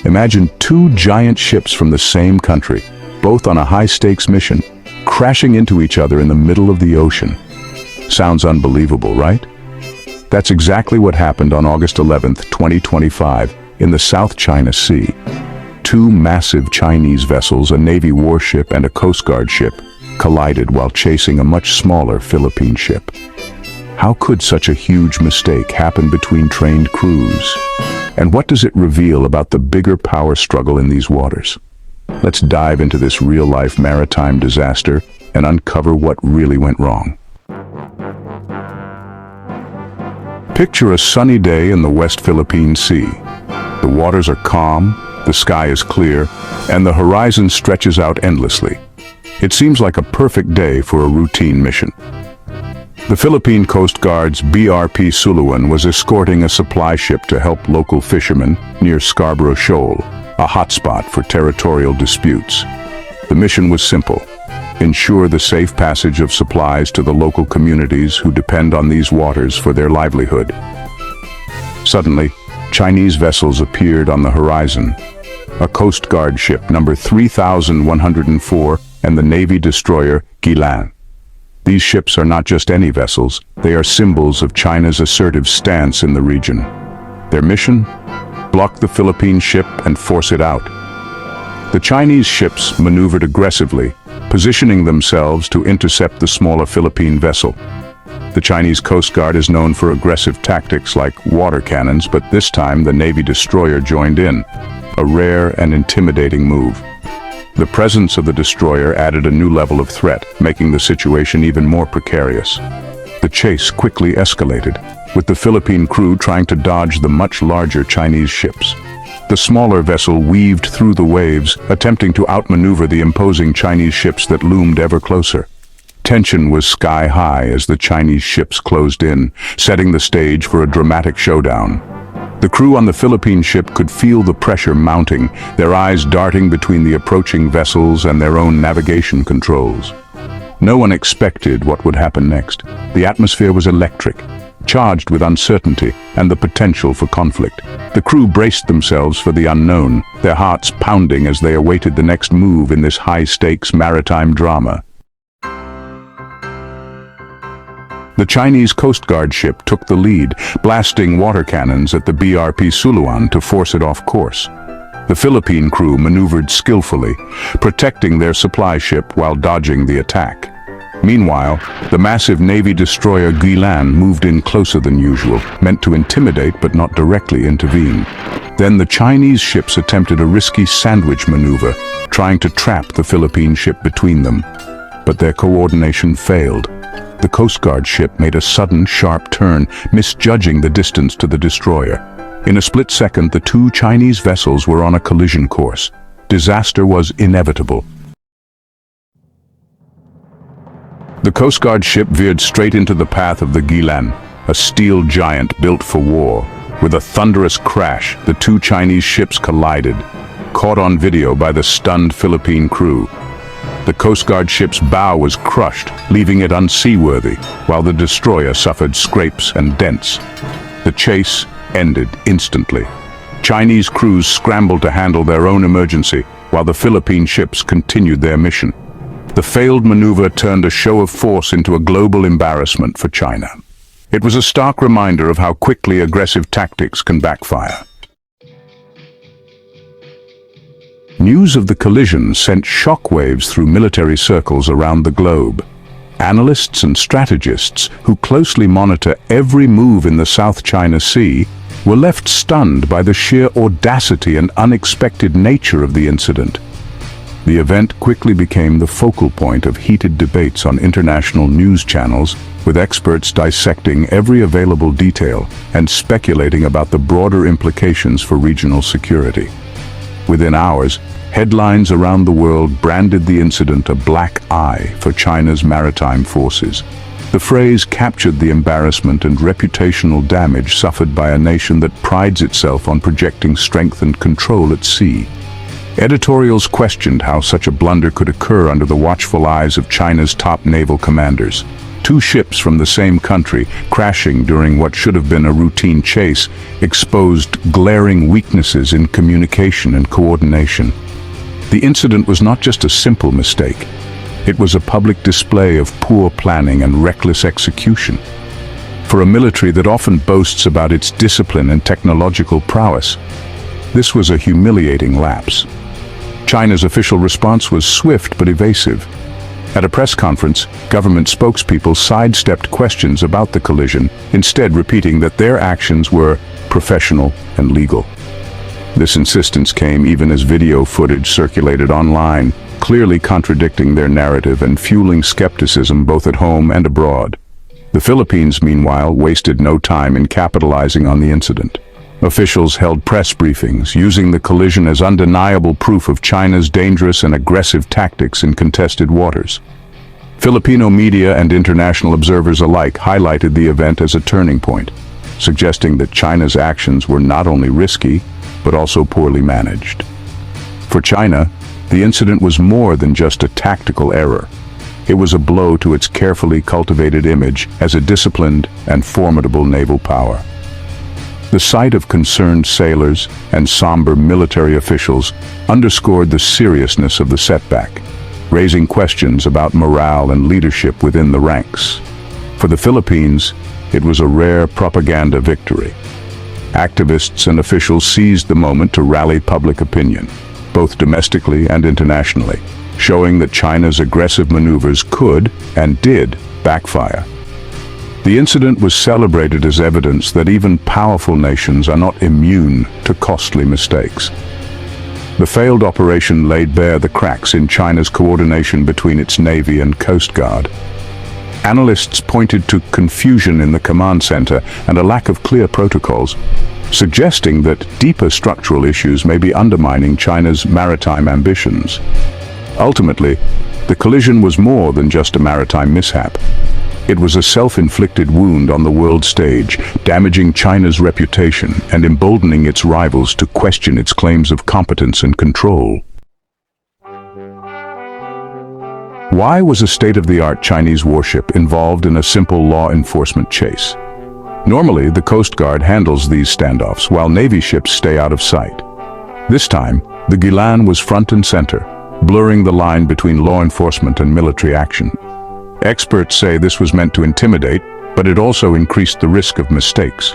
Imagine two giant ships from the same country, both on a high-stakes mission, crashing into each other in the middle of the ocean. Sounds unbelievable, right? That's exactly what happened on August 11th, 2025, in the South China Sea. Two massive Chinese vessels, a Navy warship and a Coast Guard ship, collided while chasing a much smaller Philippine ship. How could such a huge mistake happen between trained crews? And what does it reveal about the bigger power struggle in these waters? Let's dive into this real-life maritime disaster and uncover what really went wrong. Picture a sunny day in the West Philippine Sea. The waters are calm, the sky is clear, and the horizon stretches out endlessly. It seems like a perfect day for a routine mission. The Philippine Coast Guards BRP Suluan was escorting a supply ship to help local fishermen near Scarborough Shoal, a hotspot for territorial disputes. The mission was simple: ensure the safe passage of supplies to the local communities who depend on these waters for their livelihood. Suddenly, Chinese vessels appeared on the horizon. A Coast Guard ship number 3104 and the Navy destroyer Gilan. These ships are not just any vessels, they are symbols of China's assertive stance in the region. Their mission? Block the Philippine ship and force it out. The Chinese ships maneuvered aggressively, positioning themselves to intercept the smaller Philippine vessel. The Chinese Coast Guard is known for aggressive tactics like water cannons, but this time the Navy destroyer joined in, a rare and intimidating move. The presence of the destroyer added a new level of threat, making the situation even more precarious. The chase quickly escalated, with the Philippine crew trying to dodge the much larger Chinese ships. The smaller vessel weaved through the waves, attempting to outmaneuver the imposing Chinese ships that loomed ever closer. Tension was sky-high as the Chinese ships closed in, setting the stage for a dramatic showdown. The crew on the Philippine ship could feel the pressure mounting, their eyes darting between the approaching vessels and their own navigation controls. No one expected what would happen next. The atmosphere was electric, charged with uncertainty and the potential for conflict. The crew braced themselves for the unknown, their hearts pounding as they awaited the next move in this high-stakes maritime drama. The Chinese Coast Guard ship took the lead, blasting water cannons at the BRP Suluan to force it off course. The Philippine crew maneuvered skillfully, protecting their supply ship while dodging the attack. Meanwhile, the massive Navy destroyer Gilan moved in closer than usual, meant to intimidate but not directly intervene. Then the Chinese ships attempted a risky sandwich maneuver, trying to trap the Philippine ship between them. But their coordination failed. The Coast Guard ship made a sudden, sharp turn, misjudging the distance to the destroyer. In a split second, the two Chinese vessels were on a collision course. Disaster was inevitable. The Coast Guard ship veered straight into the path of the Gilan, a steel giant built for war. With a thunderous crash, the two Chinese ships collided, caught on video by the stunned Philippine crew. The Coast Guard ship's bow was crushed, leaving it unseaworthy, while the destroyer suffered scrapes and dents. The chase ended instantly. Chinese crews scrambled to handle their own emergency, while the Philippine ships continued their mission. The failed maneuver turned a show of force into a global embarrassment for China. It was a stark reminder of how quickly aggressive tactics can backfire. News of the collision sent shockwaves through military circles around the globe. Analysts and strategists who closely monitor every move in the South China Sea were left stunned by the sheer audacity and unexpected nature of the incident. The event quickly became the focal point of heated debates on international news channels, with experts dissecting every available detail and speculating about the broader implications for regional security. Within hours, headlines around the world branded the incident a black eye for China's maritime forces. The phrase captured the embarrassment and reputational damage suffered by a nation that prides itself on projecting strength and control at sea. Editorials questioned how such a blunder could occur under the watchful eyes of China's top naval commanders. Two ships from the same country crashing during what should have been a routine chase exposed glaring weaknesses in communication and coordination. The incident was not just a simple mistake. It was a public display of poor planning and reckless execution. For a military that often boasts about its discipline and technological prowess, this was a humiliating lapse. China's official response was swift but evasive. At a press conference, government spokespeople sidestepped questions about the collision, instead repeating that their actions were professional and legal. This insistence came even as video footage circulated online, clearly contradicting their narrative and fueling skepticism both at home and abroad. The Philippines, meanwhile, wasted no time in capitalizing on the incident. Officials held press briefings, using the collision as undeniable proof of China's dangerous and aggressive tactics in contested waters. Filipino media and international observers alike highlighted the event as a turning point, suggesting that China's actions were not only risky, but also poorly managed. For China, the incident was more than just a tactical error. It was a blow to its carefully cultivated image as a disciplined and formidable naval power. The sight of concerned sailors and somber military officials underscored the seriousness of the setback, raising questions about morale and leadership within the ranks. For the Philippines, it was a rare propaganda victory. Activists and officials seized the moment to rally public opinion, both domestically and internationally, showing that China's aggressive maneuvers could and did backfire. The incident was celebrated as evidence that even powerful nations are not immune to costly mistakes. The failed operation laid bare the cracks in China's coordination between its Navy and Coast Guard. Analysts pointed to confusion in the command center and a lack of clear protocols, suggesting that deeper structural issues may be undermining China's maritime ambitions. Ultimately, the collision was more than just a maritime mishap. It was a self-inflicted wound on the world stage, damaging China's reputation and emboldening its rivals to question its claims of competence and control. Why was a state-of-the-art Chinese warship involved in a simple law enforcement chase? Normally, the Coast Guard handles these standoffs while Navy ships stay out of sight. This time, the Gilan was front and center, blurring the line between law enforcement and military action. Experts say this was meant to intimidate, but it also increased the risk of mistakes.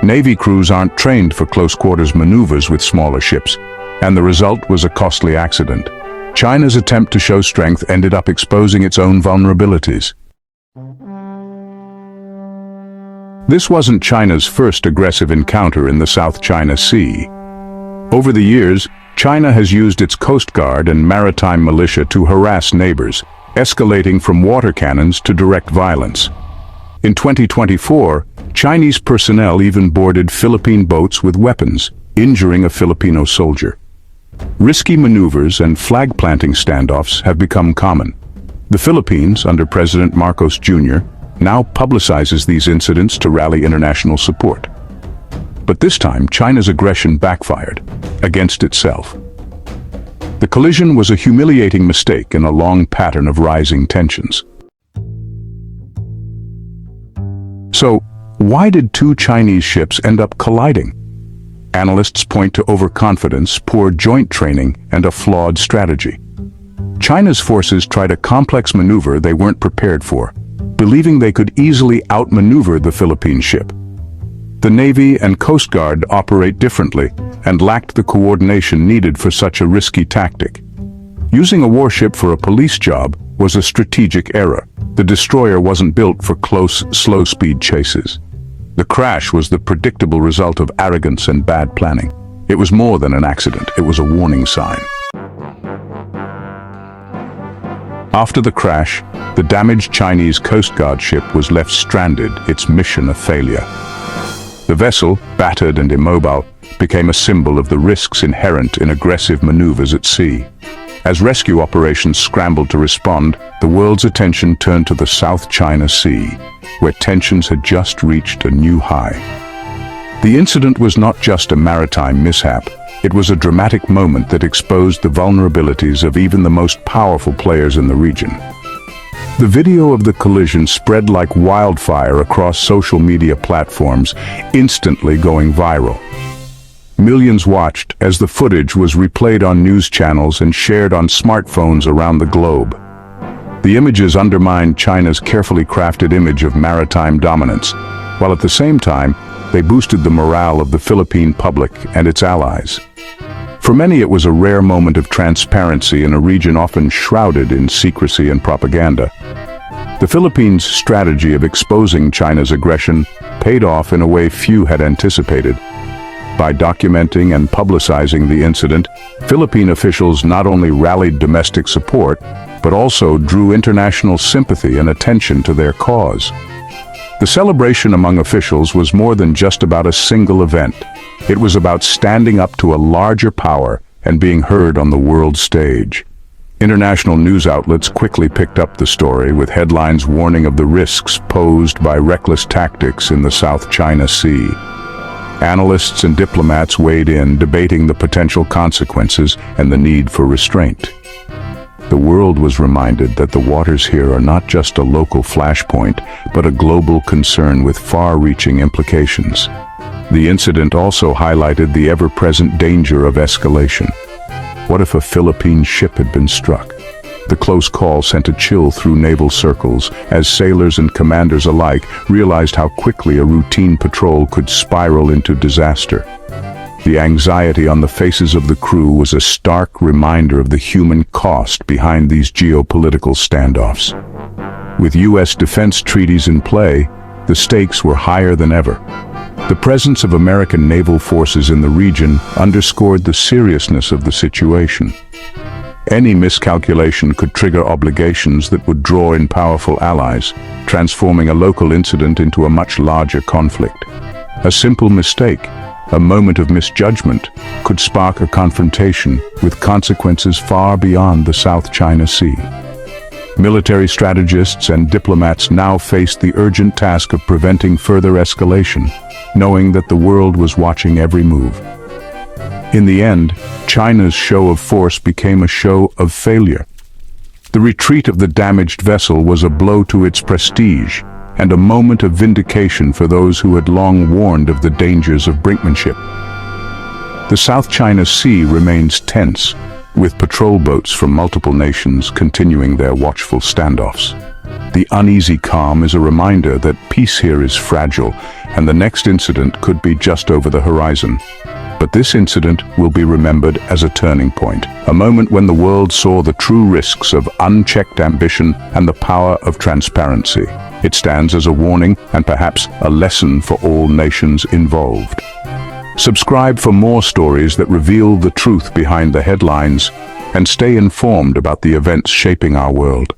Navy crews aren't trained for close-quarters maneuvers with smaller ships, and the result was a costly accident. China's attempt to show strength ended up exposing its own vulnerabilities. This wasn't China's first aggressive encounter in the South China Sea. Over the years, China has used its Coast Guard and maritime militia to harass neighbors, escalating from water cannons to direct violence. In 2024, Chinese personnel even boarded Philippine boats with weapons, injuring a Filipino soldier. Risky maneuvers and flag-planting standoffs have become common. The Philippines, under President Marcos Jr., now publicizes these incidents to rally international support. But this time, China's aggression backfired, against itself. The collision was a humiliating mistake in a long pattern of rising tensions. So, why did two Chinese ships end up colliding? Analysts point to overconfidence, poor joint training, and a flawed strategy. China's forces tried a complex maneuver they weren't prepared for, believing they could easily outmaneuver the Philippine ship. The Navy and Coast Guard operate differently and lacked the coordination needed for such a risky tactic. Using a warship for a police job was a strategic error. The destroyer wasn't built for close, slow-speed chases. The crash was the predictable result of arrogance and bad planning. It was more than an accident, it was a warning sign. After the crash, the damaged Chinese Coast Guard ship was left stranded, its mission a failure. The vessel, battered and immobile, became a symbol of the risks inherent in aggressive maneuvers at sea. As rescue operations scrambled to respond, the world's attention turned to the South China Sea, where tensions had just reached a new high. The incident was not just a maritime mishap, it was a dramatic moment that exposed the vulnerabilities of even the most powerful players in the region. The video of the collision spread like wildfire across social media platforms, instantly going viral. Millions watched as the footage was replayed on news channels and shared on smartphones around the globe. The images undermined China's carefully crafted image of maritime dominance, while at the same time, they boosted the morale of the Philippine public and its allies. For many, it was a rare moment of transparency in a region often shrouded in secrecy and propaganda. The Philippines' strategy of exposing China's aggression paid off in a way few had anticipated. By documenting and publicizing the incident, Philippine officials not only rallied domestic support, but also drew international sympathy and attention to their cause. The celebration among officials was more than just about a single event. It was about standing up to a larger power and being heard on the world stage. International news outlets quickly picked up the story with headlines warning of the risks posed by reckless tactics in the South China Sea. Analysts and diplomats weighed in, debating the potential consequences and the need for restraint. The world was reminded that the waters here are not just a local flashpoint, but a global concern with far-reaching implications. The incident also highlighted the ever-present danger of escalation. What if a Philippine ship had been struck? The close call sent a chill through naval circles as sailors and commanders alike realized how quickly a routine patrol could spiral into disaster. The anxiety on the faces of the crew was a stark reminder of the human cost behind these geopolitical standoffs. With U.S. defense treaties in play, the stakes were higher than ever. The presence of American naval forces in the region underscored the seriousness of the situation. Any miscalculation could trigger obligations that would draw in powerful allies, transforming a local incident into a much larger conflict. A simple mistake, a moment of misjudgment, could spark a confrontation with consequences far beyond the South China Sea. Military strategists and diplomats now faced the urgent task of preventing further escalation, knowing that the world was watching every move. In the end, China's show of force became a show of failure. The retreat of the damaged vessel was a blow to its prestige and a moment of vindication for those who had long warned of the dangers of brinkmanship. The South China Sea remains tense, with patrol boats from multiple nations continuing their watchful standoffs. The uneasy calm is a reminder that peace here is fragile, and the next incident could be just over the horizon. But this incident will be remembered as a turning point, a moment when the world saw the true risks of unchecked ambition and the power of transparency. It stands as a warning and perhaps a lesson for all nations involved. Subscribe for more stories that reveal the truth behind the headlines, and stay informed about the events shaping our world.